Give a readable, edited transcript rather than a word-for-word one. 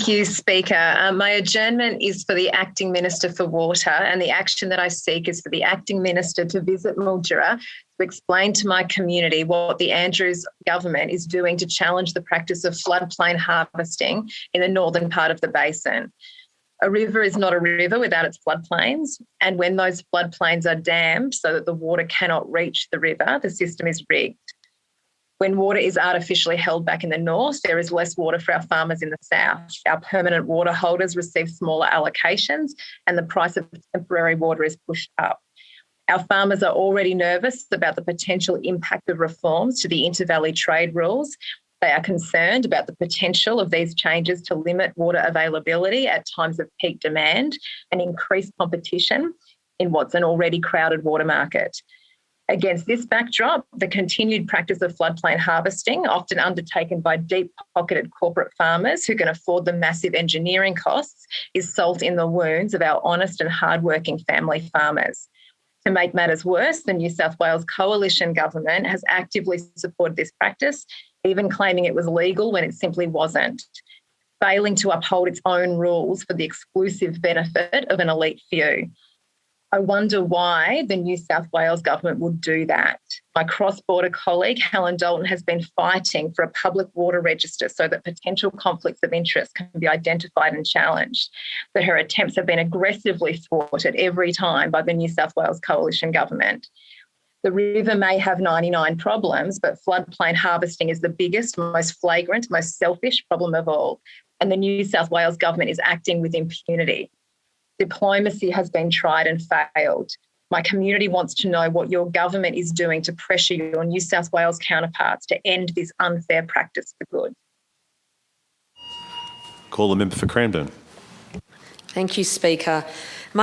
Thank you, Speaker. My adjournment is for the Acting Minister for Water, and the action that I seek is for the Acting Minister to visit Mildura to explain to my community what the Andrews government is doing to challenge the practice of floodplain harvesting in the northern part of the basin. A river is not a river without its floodplains, and when those floodplains are dammed so that the water cannot reach the river, the system is rigged. When water is artificially held back in the north, there is less water for our farmers in the south. Our permanent water holders receive smaller allocations and the price of temporary water is pushed up. Our farmers are already nervous about the potential impact of reforms to the intervalley trade rules. They are concerned about the potential of these changes to limit water availability at times of peak demand and increase competition in what's an already crowded water market. Against this backdrop, the continued practice of floodplain harvesting, often undertaken by deep-pocketed corporate farmers who can afford the massive engineering costs, is salt in the wounds of our honest and hardworking family farmers. To make matters worse, the New South Wales Coalition Government has actively supported this practice, even claiming it was legal when it simply wasn't, failing to uphold its own rules for the exclusive benefit of an elite few. I wonder why the New South Wales government would do that. My cross-border colleague, Helen Dalton, has been fighting for a public water register so that potential conflicts of interest can be identified and challenged. But her attempts have been aggressively thwarted every time by the New South Wales Coalition government. The river may have 99 problems, but floodplain harvesting is the biggest, most flagrant, most selfish problem of all. And the New South Wales government is acting with impunity. Diplomacy has been tried and failed. My community wants to know what your government is doing to pressure your New South Wales counterparts to end this unfair practice for good. Call the member for Cranbourne. Thank you, Speaker.